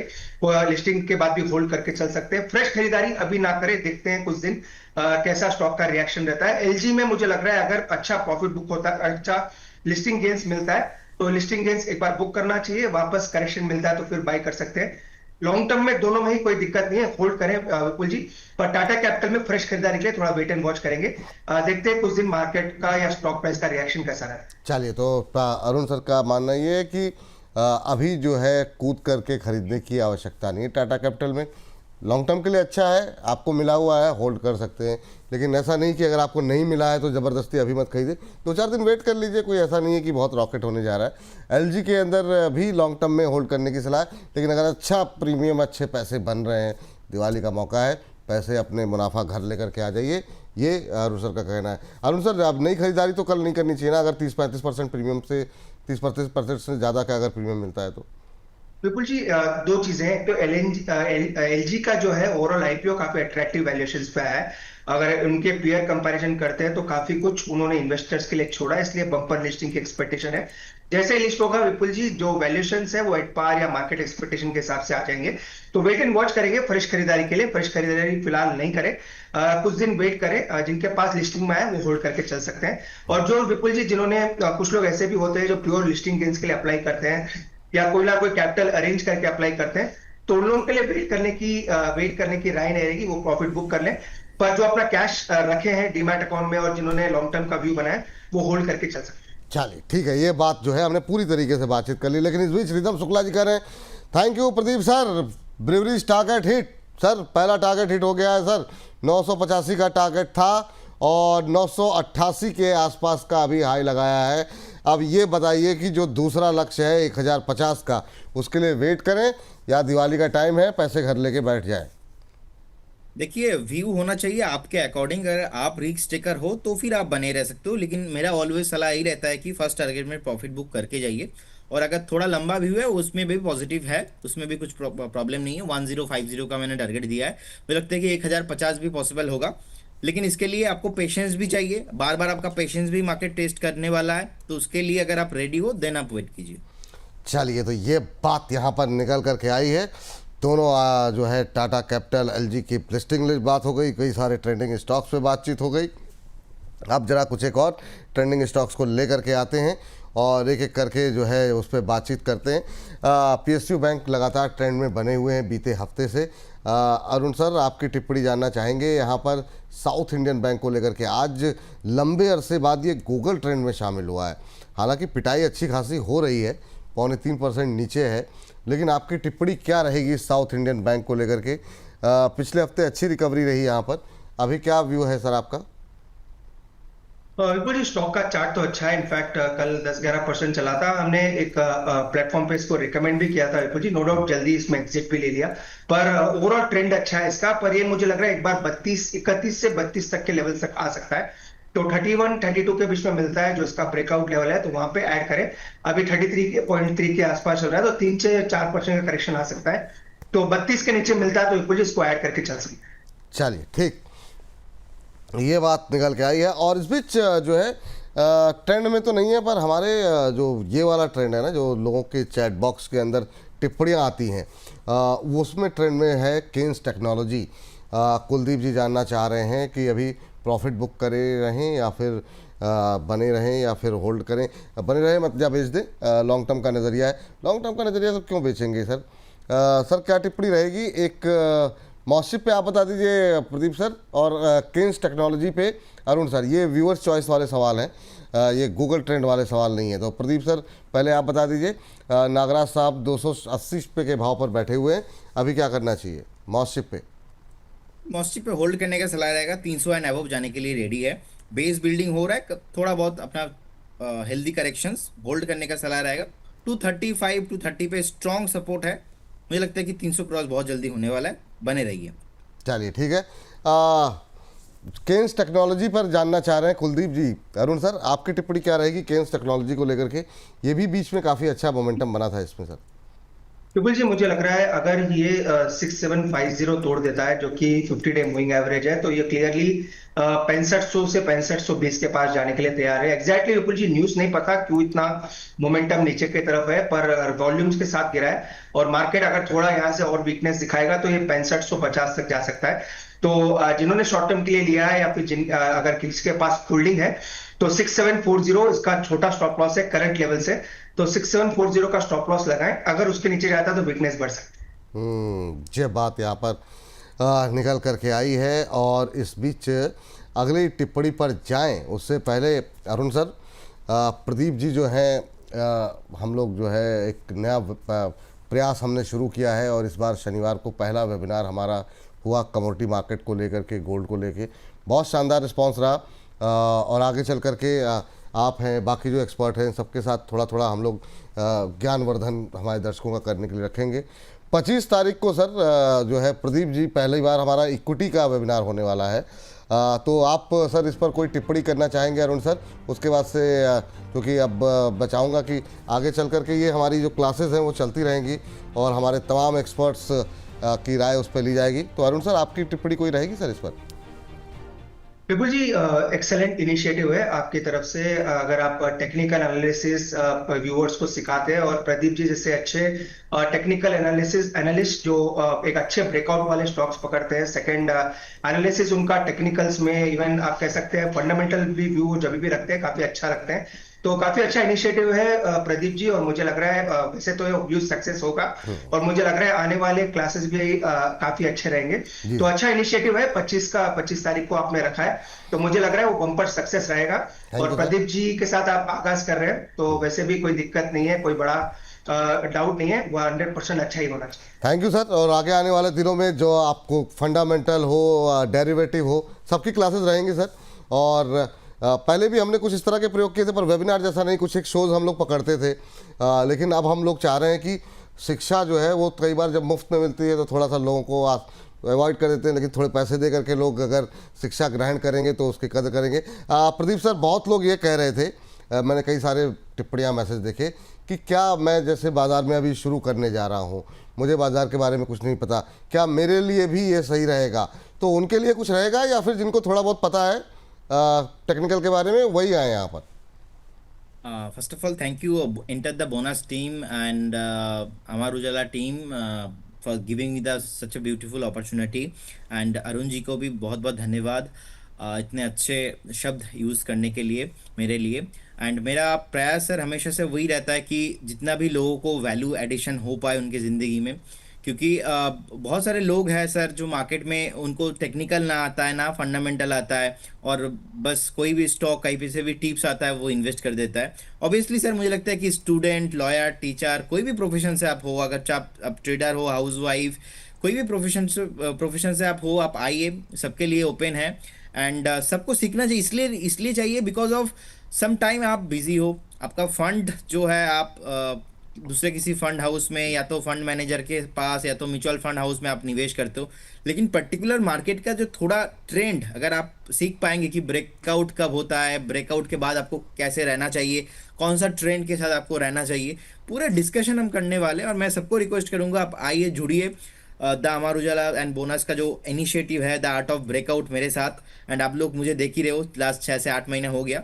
लिस्टिंग के बाद भी होल्ड करके चल सकते हैं। फ्रेश खरीदारी अभी ना करे, देखते हैं कुछ दिन कैसा स्टॉक का रिएक्शन रहता है। एलजी में मुझे लग रहा है अगर अच्छा प्रॉफिट बुक होता है, अच्छा लिस्टिंग गेन्स मिलता है, तो लिस्टिंग गेन्स एक बार बुक करना चाहिए, वापस करेक्शन मिलता है तो फिर बाय कर सकते हैं। लॉन्ग टर्म में दोनों में ही कोई दिक्कत नहीं है, होल्ड करें विपुल जी। पर टाटा कैपिटल में फ्रेश खरीदारी के लिए थोड़ा वेट एंड वॉच करेंगे, देखते हैं कुछ दिन मार्केट का या स्टॉक प्राइस का रिएक्शन कैसा रहा है।
चलिए, तो अरुण सर का मानना ये है कि अभी जो है कूद करके खरीदने की आवश्यकता नहीं है टाटा कैपिटल में। लॉन्ग टर्म के लिए अच्छा है, आपको मिला हुआ है, होल्ड कर सकते हैं। लेकिन ऐसा नहीं कि अगर आपको नहीं मिला है तो ज़बरदस्ती अभी मत खरीदे, 2-4 दिन वेट कर लीजिए। कोई ऐसा नहीं है कि बहुत रॉकेट होने जा रहा है। एलजी के अंदर भी लॉन्ग टर्म में होल्ड करने की सलाह है, लेकिन अगर अच्छा प्रीमियम, अच्छे पैसे बन रहे हैं, दिवाली का मौका है, पैसे अपने मुनाफा घर लेकर के आ जाइए, ये अरुण सर का कहना है। अरुण सर, अब नई खरीदारी तो कल नहीं करनी चाहिए ना, अगर 30-35% प्रीमियम से 30% से ज़्यादा का अगर प्रीमियम मिलता है तो?
विपुल जी, दो चीजें हैं। तो एलजी का जो है ओवरऑल आईपीओ काफी अट्रैक्टिव वैल्यूएशंस पे है। अगर उनके पीयर कंपैरिजन करते हैं तो काफी कुछ उन्होंने इन्वेस्टर्स के लिए छोड़ा, इसलिए बम्पर लिस्टिंग की एक्सपेक्टेशन है। जैसे ही लिस्ट होगा विपुल जी, जो वैल्यूएशंस है वो एट पार या मार्केट एक्सपेक्टेशन के हिसाब से आ जाएंगे। तो वेट एंड वॉच करेंगे फ्रेश खरीदारी के लिए। फ्रेश खरीदारी फिलहाल नहीं करें, कुछ दिन वेट करें। जिनके पास लिस्टिंग में है वो होल्ड करके चल सकते हैं। और जो विपुल जी, जिन्होंने कुछ लोग ऐसे भी होते हैं जो प्योर लिस्टिंग गेन्स के लिए अप्लाई करते हैं, या कोई ना कोई कैपिटल अरेंज करके अप्लाई करते हैं, तो उन लोगों के लिए वेट करने की राय नहीं रहेगी, वो प्रॉफिट बुक कर लें। पर जो अपना कैश रखे हैं डीमैट अकाउंट में और जिन्होंने लॉन्ग टर्म का व्यू बनाया है, वो होल्ड करके चल सकते हैं।
चलिए ठीक है, ये बात जो है हमने पूरी तरीके से बातचीत कर ली, लेकिन इस बीच रिदम शुक्ला जी कह रहे हैं thank you Pradeep sir, breweries target hit sir, पहला टारगेट हिट हो गया है सर, 985 का टारगेट था और 988 के आसपास का अभी हाई लगाया है। अब ये बताइए कि जो दूसरा लक्ष्य है 1050 का, उसके लिए वेट करें या दिवाली का टाइम है पैसे घर लेके बैठ जाए?
देखिए, व्यू होना चाहिए आपके अकॉर्डिंग। अगर आप रिस्क टेकर हो तो फिर आप बने रह सकते हो, लेकिन मेरा ऑलवेज सलाह यही रहता है कि फर्स्ट टारगेट में प्रॉफिट बुक करके जाइए। और अगर थोड़ा लंबा व्यू है उसमें भी पॉजिटिव है, उसमें भी कुछ प्रॉब्लम नहीं है। 1050 का मैंने टारगेट दिया है, मुझे लगता है कि 1050 भी पॉसिबल होगा, लेकिन इसके लिए आपको पेशेंस भी चाहिए। बार बार आपका पेशेंस भी मार्केट टेस्ट करने वाला है, तो उसके लिए अगर आप रेडी हो देन आप वेट कीजिए।
चलिए, तो ये बात यहाँ पर निकल करके आई है। दोनों जो है टाटा कैपिटल, एलजी की लिस्टिंग लिस्ट बात हो गई, कई सारे ट्रेंडिंग स्टॉक्स पे बातचीत हो गई। अब जरा कुछ एक और ट्रेंडिंग स्टॉक्स को लेकर के आते हैं और एक एक करके जो है उस पर बातचीत करते हैं। पीएसयू बैंक लगातार ट्रेंड में बने हुए हैं बीते हफ्ते से। अरुण सर, आपकी टिप्पणी जानना चाहेंगे यहाँ पर साउथ इंडियन बैंक को लेकर के। आज लंबे अरसे बाद ये गूगल ट्रेंड में शामिल हुआ है, हालांकि पिटाई अच्छी खासी हो रही है, 0.3% नीचे है, लेकिन आपकी टिप्पणी क्या रहेगी साउथ इंडियन बैंक को लेकर के? पिछले हफ्ते अच्छी रिकवरी रही यहाँ पर, अभी क्या व्यू है सर आपका?
बिल्कुल, स्टॉक का चार्ट तो अच्छा है। इनफैक्ट कल 10-11% चला था। हमने एक प्लेटफॉर्म पे इसको रिकमेंड भी किया था विपुल जी, नो डाउट जल्दी इसमें एग्जिट भी ले लिया, पर ओवरऑल ट्रेंड अच्छा है इसका। पर ये मुझे लग रहा है एक बार 31 से 32 तक के लेवल तक आ सकता है, तो 31-32 के बीच में मिलता है जो इसका ब्रेकआउट लेवल है, तो वहां पे ऐड करें। अभी 33.3 के आसपास चल रहा है, तो 3 से 4% का करेक्शन आ सकता है, तो 32 के नीचे मिलता है तो विपुल जी इसको ऐड करके चल सकते हैं।
चलिए ठीक, ये बात निकल के आई है। और इस बीच जो है ट्रेंड में तो नहीं है, पर हमारे जो ये वाला ट्रेंड है ना, जो लोगों के चैट बॉक्स के अंदर टिप्पणियाँ आती हैं, वो उसमें ट्रेंड में है केन्स टेक्नोलॉजी। कुलदीप जी जानना चाह रहे हैं कि अभी प्रॉफिट बुक करे रहें या फिर बने रहें या फिर होल्ड करें। बने रहें मतलब या बेच दें, लॉन्ग टर्म का नज़रिया है। लॉन्ग टर्म का नज़रिया तो क्यों बेचेंगे सर? सर क्या टिप्पणी रहेगी? एक मॉसिप पे आप बता दीजिए प्रदीप सर, और केन्स टेक्नोलॉजी पे अरुण सर। ये व्यूअर्स चॉइस वाले सवाल हैं, ये गूगल ट्रेंड वाले सवाल नहीं है। तो प्रदीप सर पहले आप बता दीजिए। नागराज साहब 280 पे के भाव पर बैठे हुए हैं, अभी क्या करना चाहिए मॉसिप पे?
मॉस्टिक पे होल्ड करने का सलाह रहेगा, 300 एंड अबव जाने के लिए रेडी है। बेस बिल्डिंग हो रहा है, थोड़ा बहुत अपना हेल्दी करेक्शंस, होल्ड करने का सलाह रहेगा। 235 टू 30 पे स्ट्रॉन्ग सपोर्ट है, मुझे लगता है कि 300 क्रॉस बहुत जल्दी होने वाला है, बने रहिए।
चलिए ठीक है। केन्स टेक्नोलॉजी पर जानना चाह रहे हैं कुलदीप जी। अरुण सर आपकी टिप्पणी क्या रहेगी केन्स टेक्नोलॉजी को लेकर के? ये भी बीच में काफ़ी अच्छा मोमेंटम बना था इसमें सर।
विपुल जी, मुझे लग रहा है अगर ये 6750 तोड़ देता है, जो कि 50 डे मूविंग एवरेज है, तो ये क्लियरली 6500 से 6520 के पास जाने के लिए तैयार है। एग्जैक्टली विपुल जी न्यूज नहीं पता क्यों इतना मोमेंटम नीचे की तरफ है, पर वॉल्यूम्स के साथ गिरा है, और मार्केट अगर थोड़ा यहाँ से और वीकनेस दिखाएगा तो ये 6550 तक जा सकता है। तो जिन्होंने शॉर्ट टर्म के लिए लिया है या फिर अगर किसी के पास होल्डिंग है, तो 6740 इसका छोटा स्टॉप लॉस है करंट लेवल से, तो 6740 का स्टॉप लॉस लगाएं। अगर उसके नीचे जाता है तो वीकनेस बढ़ सकती है।
ये बात यहाँ पर निकल करके आई है। और इस बीच अगली टिप्पणी पर जाएं उससे पहले अरुण सर, प्रदीप जी जो हैं, हम लोग जो है एक नया प्रयास हमने शुरू किया है, और इस बार शनिवार को पहला वेबिनार हमारा हुआ कमोडिटी मार्केट को लेकर के, गोल्ड को लेके। बहुत शानदार रिस्पांस रहा, और आगे चल करके आप हैं, बाकी जो एक्सपर्ट हैं, सबके साथ थोड़ा थोड़ा हम लोग ज्ञानवर्धन हमारे दर्शकों का करने के लिए रखेंगे। 25 तारीख को सर जो है प्रदीप जी पहली बार हमारा इक्विटी का वेबिनार होने वाला है, तो आप सर इस पर कोई टिप्पणी करना चाहेंगे अरुण सर? उसके बाद से क्योंकि अब बचाऊंगा कि आगे चल करके ये हमारी जो क्लासेस हैं वो चलती रहेंगी और हमारे तमाम एक्सपर्ट्स की राय उस पर ली जाएगी। तो अरुण सर आपकी टिप्पणी कोई रहेगी सर इस पर?
विपुल जी, एक्सेलेंट इनिशिएटिव है आपकी तरफ से। अगर आप टेक्निकल एनालिसिस व्यूअर्स को सिखाते हैं, और प्रदीप जी जैसे अच्छे टेक्निकल एनालिस्ट जो एक अच्छे ब्रेकआउट वाले स्टॉक्स पकड़ते हैं, सेकंड एनालिसिस उनका टेक्निकल्स में, इवन आप कह सकते हैं फंडामेंटल भी व्यू जब भी रखते हैं, काफी अच्छा रखते हैं, तो काफी अच्छा इनिशिएटिव है प्रदीप जी, और मुझे लग रहा है वैसे तो ये ह्यूज सक्सेस होगा, और मुझे लग रहा है आने वाले क्लासेस भी काफी अच्छे रहेंगे।
जी
तो अच्छा इनिशिएटिव है, 25 तारीख को आपने रखा है, तो मुझे लग रहा है वो बम्पर सक्सेस रहेगा।
थैंक
और
यू सर।
प्रदीप जी के साथ आप आगाज कर रहे हैं, तो वैसे भी कोई दिक्कत नहीं है, कोई बड़ा डाउट नहीं है, वो 100% अच्छा ही होना चाहिए।
Thank you sir. और आगे आने वाले दिनों में जो आपको फंडामेंटल हो, डेरिवेटिव हो, सबकी क्लासेस रहेंगी सर। और पहले भी हमने कुछ इस तरह के प्रयोग किए थे, पर वेबिनार जैसा नहीं, कुछ एक शोज़ हम लोग पकड़ते थे। लेकिन अब हम लोग चाह रहे हैं कि शिक्षा जो है वो कई बार जब मुफ्त में मिलती है तो थोड़ा सा लोगों को अवॉइड कर देते हैं, लेकिन थोड़े पैसे दे करके लोग अगर शिक्षा ग्रहण करेंगे तो उसकी कदर करेंगे। प्रदीप सर, बहुत लोग ये कह रहे थे, मैंने कई सारे टिप्पणियाँ मैसेज देखे कि क्या मैं जैसे बाज़ार में अभी शुरू करने जा रहा हूँ, मुझे बाज़ार के बारे में कुछ नहीं पता, क्या मेरे लिए भी ये सही रहेगा? तो उनके लिए कुछ रहेगा, या फिर जिनको थोड़ा बहुत पता है टेक्निकल के बारे में वही आए यहाँ पर?
First of all, thank you, Enter the Bonus team and Amar Ujala team for giving me such a beautiful opportunity. And Arun ji को भी बहुत बहुत धन्यवाद इतने अच्छे शब्द यूज़ करने के लिए मेरे लिए। एंड मेरा प्रयास सर हमेशा से वही रहता है कि जितना भी लोगों को वैल्यू एडिशन हो पाए उनकी ज़िंदगी में, क्योंकि बहुत सारे लोग हैं सर जो मार्केट में उनको टेक्निकल ना आता है ना फंडामेंटल आता है, और बस कोई भी स्टॉक कहीं पे से भी टिप्स आता है वो इन्वेस्ट कर देता है। ऑब्वियसली सर मुझे लगता है कि स्टूडेंट, लॉयर, टीचर, कोई भी प्रोफेशन से आप हो, अगर आप ट्रेडर हो, हाउसवाइफ, कोई भी प्रोफेशन से आप हो, आप आइए, सबके लिए ओपन है। एंड सबको सीखना चाहिए, इसलिए चाहिए बिकॉज ऑफ सम टाइम आप बिजी हो, आपका फंड जो है आप दूसरे किसी फंड हाउस में या तो फंड मैनेजर के पास या तो म्यूचुअल फंड हाउस में आप निवेश करते हो, लेकिन पर्टिकुलर मार्केट का जो थोड़ा ट्रेंड अगर आप सीख पाएंगे कि ब्रेकआउट कब होता है, ब्रेकआउट के बाद आपको कैसे रहना चाहिए, कौन सा ट्रेंड के साथ आपको रहना चाहिए, पूरा डिस्कशन हम करने वाले हैं। और मैं सबको रिक्वेस्ट करूंगा आप आइए, जुड़िए the Amar Ujala and bonus का जो इनिशिएटिव है द आर्ट ऑफ ब्रेकआउट मेरे साथ। एंड आप लोग मुझे देख ही रहे हो, लास्ट 6 से 8 महीने हो गया,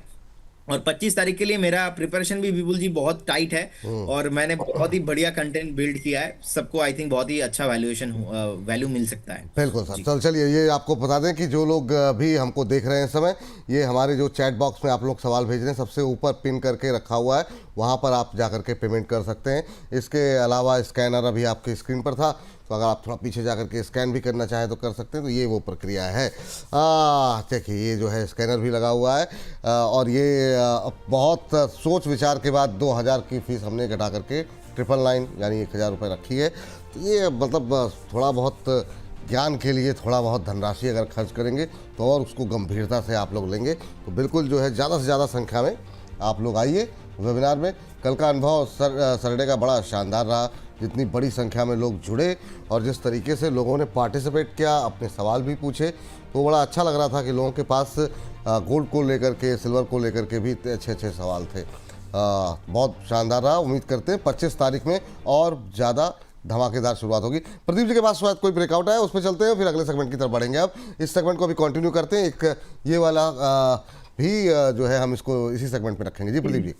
और 25 तारीख के लिए मेरा प्रिपरेशन भी विपुल जी बहुत टाइट है, और मैंने बहुत ही बढ़िया कंटेंट बिल्ड किया है, सबको आई थिंक बहुत ही अच्छा वैल्यू मिल सकता है।
बिल्कुल सर। चलिए ये आपको बता दें कि जो लोग भी हमको देख रहे हैं इस समय, ये हमारे जो चैट बॉक्स में आप लोग सवाल भेज रहे हैं सबसे ऊपर पिन करके रखा हुआ है, वहाँ पर आप जा करके पेमेंट कर सकते हैं। इसके अलावा स्कैनर अभी आपकी स्क्रीन पर था, तो अगर आप थोड़ा पीछे जा करके स्कैन भी करना चाहें तो कर सकते हैं। तो ये वो प्रक्रिया है। देखिए ये जो है स्कैनर भी लगा हुआ है, और ये बहुत सोच विचार के बाद 2000 की फ़ीस हमने घटा करके 999 यानी 1000 रुपये रखी है। तो ये मतलब थोड़ा बहुत ज्ञान के लिए थोड़ा बहुत धनराशि अगर खर्च करेंगे तो और उसको गंभीरता से आप लोग लेंगे तो बिल्कुल जो है ज़्यादा से ज़्यादा संख्या में आप लोग आइए वेबिनार में। कल का अनुभव सैटरडे का बड़ा शानदार रहा, जितनी बड़ी संख्या में लोग जुड़े और जिस तरीके से लोगों ने पार्टिसिपेट किया, अपने सवाल भी पूछे, तो बड़ा अच्छा लग रहा था कि लोगों के पास गोल्ड को लेकर के, सिल्वर को लेकर के भी अच्छे अच्छे सवाल थे। बहुत शानदार रहा। उम्मीद करते हैं 25 तारीख में और ज़्यादा धमाकेदार शुरुआत होगी। प्रदीप जी के पास शायद कोई ब्रेकआउट है, उस पर चलते हैं, फिर अगले सेगमेंट की तरफ बढ़ेंगे। अब इस सेगमेंट को अभी कंटिन्यू करते हैं, एक ये वाला भी जो है हम इसको इसी सेगमेंट में रखेंगे। जी प्रदीप जी।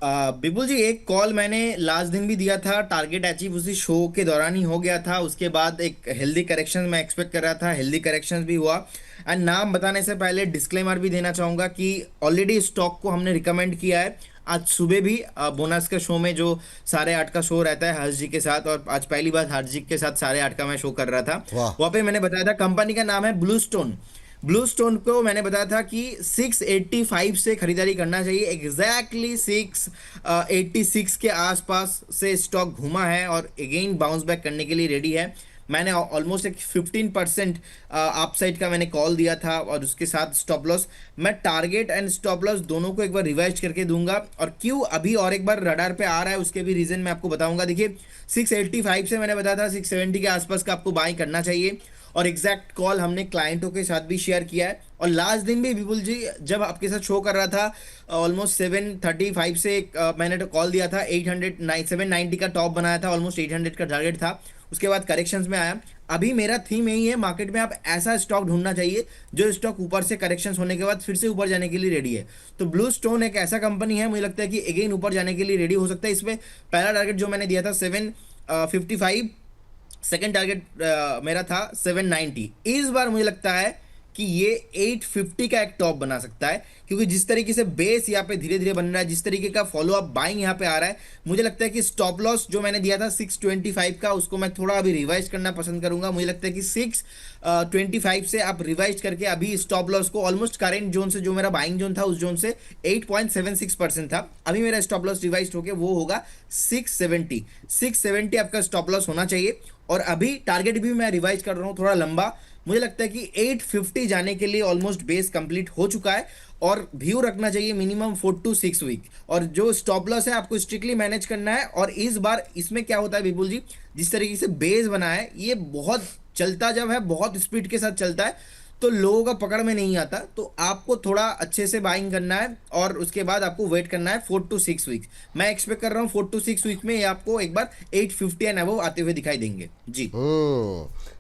बिपुल जी, एक कॉल मैंने लास्ट दिन भी दिया था, टारगेट अचीव उसी शो के दौरान ही हो गया था, उसके बाद एक हेल्दी करेक्शन मैं एक्सपेक्ट कर रहा था, हेल्दी करेक्शन भी हुआ। एंड नाम बताने से पहले डिस्क्लेमर भी देना चाहूँगा कि ऑलरेडी स्टॉक को हमने रिकमेंड किया है। आज सुबह भी बोनस के शो में जो 8:30 का शो रहता है हर्ष जी के साथ, और आज पहली बार हर्ष जी के साथ 8:30 का मैं शो कर रहा था, वहाँ पे मैंने बताया था कंपनी का नाम है ब्लू स्टोन को मैंने बताया था कि 685 से खरीदारी करना चाहिए। एग्जैक्टली 686 के आसपास से स्टॉक घूमा है और अगेन बाउंस बैक करने के लिए रेडी है। मैंने ऑलमोस्ट एक 15% अपसाइड का मैंने कॉल दिया था, और उसके साथ स्टॉप लॉस मैं टारगेट एंड स्टॉप लॉस दोनों को एक बार रिवाइज करके दूंगा, और क्यों अभी और एक बार रडार पे आ रहा है उसके भी रीजन मैं आपको बताऊंगा। देखिए 685 से मैंने बताया था 670 के आसपास का आपको बाई करना चाहिए, और एग्जैक्ट कॉल हमने क्लाइंटों के साथ भी शेयर किया है। और लास्ट दिन भी विपुल जी जब आपके साथ शो कर रहा था ऑलमोस्ट 735 से मैंने तो कॉल दिया था, 790 का टॉप बनाया था, ऑलमोस्ट 800 का टारगेट था, उसके बाद करेक्शंस में आया। अभी मेरा थीम यही है, मार्केट में आप ऐसा स्टॉक ढूंढना चाहिए जो स्टॉक ऊपर से करेक्शंस होने के बाद फिर से ऊपर जाने के लिए रेडी है। तो ब्लू स्टोन एक ऐसा कंपनी है, मुझे लगता है कि अगेन ऊपर जाने के लिए रेडी हो सकता है। इसमें पहला टारगेट जो मैंने दिया था 755, सेकेंड टारगेट मेरा था 790। इस बार मुझे लगता है कि ये 850 का एक टॉप बना सकता है, क्योंकि जिस तरीके से बेस यहाँ पे धीरे धीरे बन रहा है, जिस तरीके का फॉलो अप बाइंग यहाँ पे आ रहा है, मुझे लगता है कि स्टॉप लॉस जो मैंने दिया था 625 का, उसको मैं थोड़ा अभी रिवाइज करना पसंद करूंगा। मुझे लगता है कि 625 से आप रिवाइज करके अभी स्टॉप लॉस को ऑलमोस्ट करेंट जोन से, जो मेरा बाइंग जोन था उस जोन से 8.76% था, अभी मेरा स्टॉप लॉस रिवाइज होकर वो होगा 670 आपका स्टॉप लॉस होना चाहिए। और अभी टारगेट भी मैं रिवाइज कर रहा हूँ थोड़ा लंबा, मुझे लगता है कि 850 जाने के लिए ऑलमोस्ट बेस कंप्लीट हो चुका है, और व्यू रखना चाहिए मिनिमम 4 to 6 वीक। और जो स्टॉप लॉस है आपको स्ट्रिक्टली मैनेज करना है। और इस बार इसमें क्या होता है विपुल जी, जिस तरीके से बेस बना है ये बहुत चलता जब है, बहुत स्पीड के साथ चलता है, तो लोगों का पकड़ में नहीं आता, तो आपको थोड़ा अच्छे से बाइंग करना है और उसके बाद आपको वेट करना है 4 to 6 वीक्स। मैं एक्सपेक्ट कर रहा हूँ 4 to 6 वीक में ये आपको एक बार 850 एंड अबव आते हुए दिखाई देंगे जी।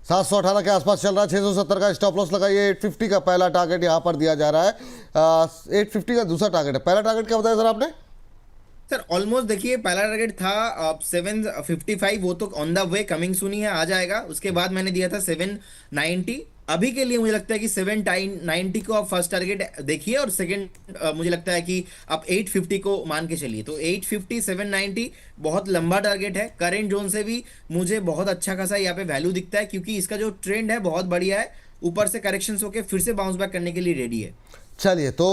718 के आसपास चल रहा है, 670 का स्टॉप लॉस लगाइए। 850 का पहला टारगेट यहाँ पर दिया जा रहा है। 850 का दूसरा टारगेट है, पहला टारगेट क्या बताया सर आपने?
सर ऑलमोस्ट देखिए पहला टारगेट था 755, वो तो ऑन द वे कमिंग सुन ही है, आ जाएगा। उसके बाद मैंने दिया था 790। अभी के लिए मुझे लगता है कि 790 को आप फर्स्ट टारगेट देखिए, और सेकंड मुझे लगता है कि आप 850 को मान के चलिए। तो 850 790 बहुत लंबा टारगेट है, करेंट जोन से भी मुझे बहुत अच्छा खासा यहाँ पे वैल्यू दिखता है, क्योंकि इसका जो ट्रेंड है बहुत बढ़िया है, ऊपर से करेक्शन होकर फिर से बाउंस बैक करने के लिए रेडी है।
चलिए तो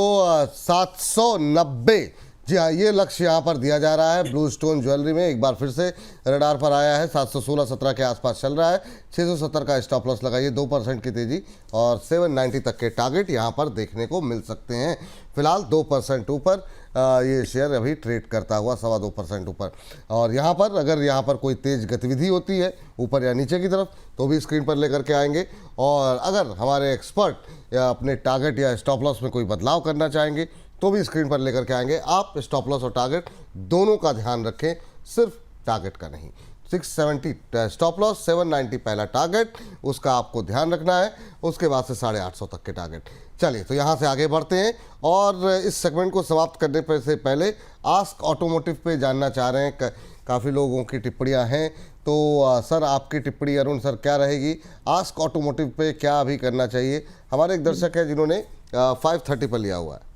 790, जी हाँ, ये लक्ष्य यहाँ पर दिया जा रहा है। ब्लू स्टोन ज्वेलरी में एक बार फिर से रडार पर आया है, 716-17 के आसपास चल रहा है। 670 का स्टॉप लॉस लगाइए, 2% की तेजी, और 790 तक के टारगेट यहाँ पर देखने को मिल सकते हैं। फिलहाल 2% ऊपर ये शेयर अभी ट्रेड करता हुआ, 2.25% ऊपर। और यहाँ पर अगर यहाँ पर कोई तेज गतिविधि होती है ऊपर या नीचे की तरफ, तो भी स्क्रीन पर लेकर के आएंगे। और अगर हमारे एक्सपर्ट या अपने टारगेट या स्टॉप लॉस में कोई बदलाव करना चाहेंगे, तो भी स्क्रीन पर लेकर के आएंगे। आप स्टॉप लॉस और टारगेट दोनों का ध्यान रखें, सिर्फ टारगेट का नहीं। 670 स्टॉप लॉस, 790 पहला टारगेट, उसका आपको ध्यान रखना है। उसके बाद से 850 तक के टारगेट। चलिए तो यहाँ से आगे बढ़ते हैं, और इस सेगमेंट को समाप्त करने पर से पहले आस्क ऑटोमोटिव पे जानना चाह रहे हैं, काफ़ी लोगों की टिप्पणियाँ हैं, तो सर आपकी टिप्पणी अरुण सर क्या रहेगी? आस्क ऑटोमोटिव पे क्या अभी करना चाहिए? हमारे एक दर्शक है जिन्होंने 530 पर लिया हुआ है।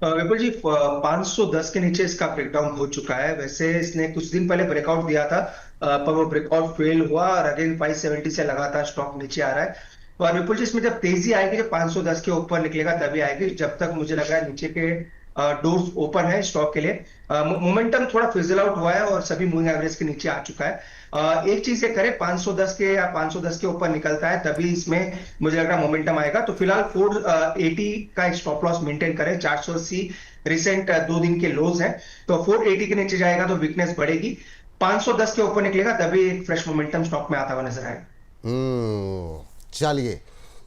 विपुल जी, 510 के नीचे इसका ब्रेकडाउन हो चुका है। वैसे इसने कुछ दिन पहले ब्रेकआउट दिया था, पर वो ब्रेकआउट फेल हुआ, और अगेन 570 से लगातार स्टॉक नीचे आ रहा है। और विपुल जी, इसमें जब तेजी आएगी, जब 510 के ऊपर निकलेगा तभी आएगी। जब तक मुझे लग रहा है नीचे के डोर्स ओपन है स्टॉक के लिए। मोमेंटम थोड़ा फिजल आउट हुआ है और सभी मूविंग एवरेज के नीचे आ चुका है। एक चीज ये करे, 510 के या 510 के ऊपर निकलता है तभी इसमें मुझे लग रहा है मोमेंटम आएगा। तो फिलहाल 480 का स्टॉप लॉस मेंटेन करें। 480 रिसेंट 2 दिन के लोज हैं, तो 480 के नीचे जाएगा तो वीकनेस बढ़ेगी। 510 के ऊपर निकलेगा तभी एक फ्रेश मोमेंटम स्टॉक में आता हुआ नजर आएगा।
चलिए,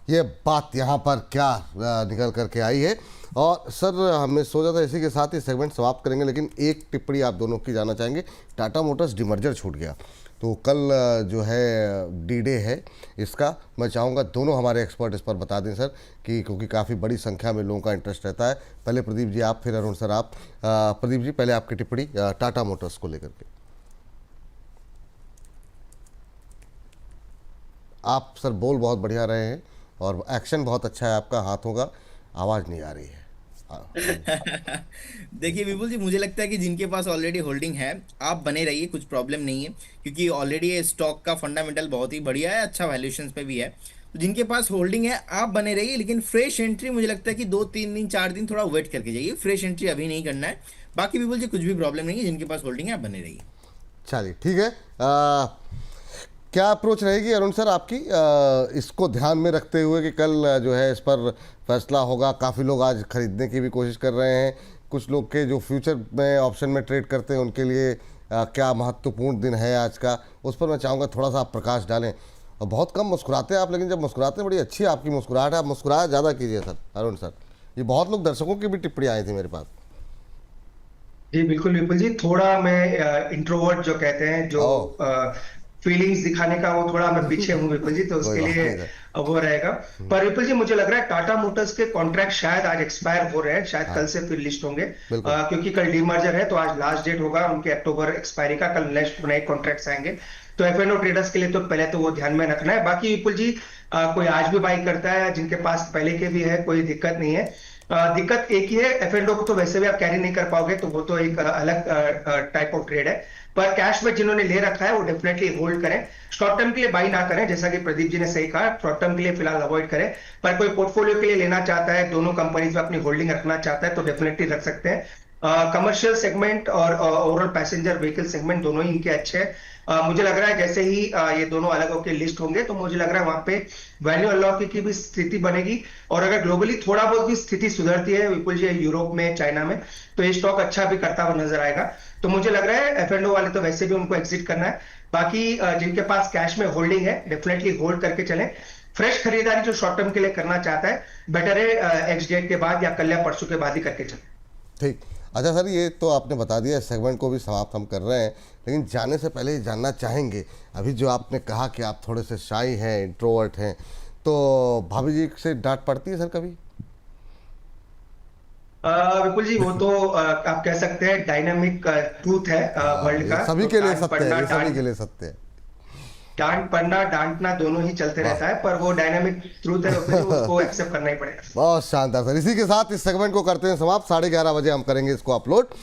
ये बात यहाँ पर क्या निकल करके आई है। और सर हमने सोचा था इसी के साथ ही सेगमेंट समाप्त करेंगे, लेकिन एक टिप्पणी आप दोनों की जानना चाहेंगे। टाटा मोटर्स डिमर्जर छूट गया, तो कल जो है डी डे है इसका, मैं चाहूँगा दोनों हमारे एक्सपर्ट इस पर बता दें सर, कि क्योंकि काफ़ी बड़ी संख्या में लोगों का इंटरेस्ट रहता है। पहले प्रदीप जी आप, फिर अरुण सर आप। प्रदीप जी पहले आपकी टिप्पणी टाटा मोटर्स को लेकर के। आप सर बोल बहुत बढ़िया रहे हैं और एक्शन बहुत अच्छा है आपका, हाथों का आवाज़ नहीं आ रही है।
देखिए विपुल जी, मुझे लगता है कि जिनके पास ऑलरेडी होल्डिंग है आप बने रहिए, कुछ प्रॉब्लम नहीं है, क्योंकि ऑलरेडी ये स्टॉक का फंडामेंटल बहुत ही बढ़िया है, अच्छा वैल्यूएशन पे भी है। तो जिनके पास होल्डिंग है आप बने रहिए, लेकिन फ्रेश एंट्री मुझे लगता है कि 2-3 दिन 4 दिन थोड़ा वेट करके जाइए, फ्रेश एंट्री अभी नहीं करना है। बाकी विपुल जी कुछ भी प्रॉब्लम नहीं है, जिनके पास होल्डिंग है आप बने रहिए।
चलिए ठीक है। क्या अप्रोच रहेगी अरुण सर आपकी, इसको ध्यान में रखते हुए कि कल जो है इस पर फैसला होगा? काफ़ी लोग आज खरीदने की भी कोशिश कर रहे हैं, कुछ लोग के जो फ्यूचर में ऑप्शन में ट्रेड करते हैं उनके लिए क्या महत्वपूर्ण दिन है आज का, उस पर मैं चाहूँगा थोड़ा सा आप प्रकाश डालें। और बहुत कम मुस्कुराते हैं आप, लेकिन जब मुस्कुराते हैं बड़ी अच्छी आपकी मुस्कुराहट है, आप मुस्कुराया ज़्यादा कीजिए सर। अरुण सर, ये बहुत लोग दर्शकों की भी टिप्पणी आई थी मेरे पास।
जी बिल्कुल विपुल जी, थोड़ा मैं इंट्रोवर्ट जो कहते हैं, जो फीलिंग्स दिखाने का, वो थोड़ा मैं पीछे हूँ विपुल जी, तो उसके लिए वो रहेगा। पर विपुल जी मुझे लग रहा है टाटा मोटर्स के कॉन्ट्रैक्ट शायद आज एक्सपायर हो रहे हैं, शायद कल से फिर लिस्ट होंगे, क्योंकि कल डीमर्जर है, तो आज लास्ट डेट होगा उनके अक्टूबर एक्सपायरी का, कल नेक्स्ट नए कॉन्ट्रैक्ट्स आएंगे। तो F&O ट्रेडर्स के लिए तो पहले तो वो ध्यान में रखना है। बाकी विपुल जी कोई आज भी बाई करता है, जिनके पास पहले के भी है, कोई दिक्कत नहीं है। दिक्कत एक ही है, F&O को तो वैसे भी आप कैरी नहीं कर पाओगे, तो वो तो एक अलग टाइप ऑफ ट्रेड है। पर कैश में जिन्होंने ले रखा है वो डेफिनेटली होल्ड करें, शॉर्ट टर्म के लिए बाई ना करें, जैसा कि प्रदीप जी ने सही कहा, शॉर्ट टर्म के लिए फिलहाल अवॉइड करें। पर कोई पोर्टफोलियो के लिए लेना चाहता है, दोनों कंपनीज में अपनी होल्डिंग रखना चाहता है, तो डेफिनेटली रख सकते हैं। कमर्शियल सेगमेंट और ओवरऑल पैसेंजर व्हीकल सेगमेंट दोनों ही इनके अच्छे हैं। मुझे लग रहा है जैसे ही ये दोनों अलग होकर लिस्ट होंगे तो मुझे लग रहा है वहां पे वैल्यू अनलॉक की भी स्थिति बनेगी। और अगर ग्लोबली थोड़ा बहुत भी स्थिति सुधरती है विपुल जी, यूरोप में, चाइना में, तो ये स्टॉक अच्छा भी करता हुआ नजर आएगा। तो मुझे लग रहा है F&O वाले तो वैसे भी उनको एग्जिट करना है। बाकी जिनके पास कैश में होल्डिंग है डेफिनेटली होल्ड करके चलें। फ्रेश खरीदारी जो शॉर्ट टर्म के लिए करना चाहता है, बेटर है एक्स डेट के बाद या कल या परसों के बाद ही करके चलें।
ठीक। अच्छा सर, ये तो आपने बता दिया, सेगमेंट को भी समाप्त हम कर रहे हैं, लेकिन जाने से पहले ये जानना चाहेंगे, अभी जो आपने कहा कि आप थोड़े से शाई हैं, इंट्रोवर्ट हैं, तो भाभी जी से डांट पड़ती है सर कभी?
विपुल जी वो तो आप कह सकते हैं डायनामिक ट्रूथ है वर्ल्ड का।
सभी
तो
के लिए
डांट
सत्य
पड़ना,
है, ये सभी के लिए सत्य है।
डांट पड़ना, डांटना दोनों ही चलते रहता है, पर वो डायनामिक ट्रूथ है, उसको एक्सेप्ट करना ही पड़ेगा।
बहुत शानदार सर, इसी के साथ इस सेगमेंट को करते हैं समाप्त। 11:30 बजे हम करेंगे इसको अपलोड।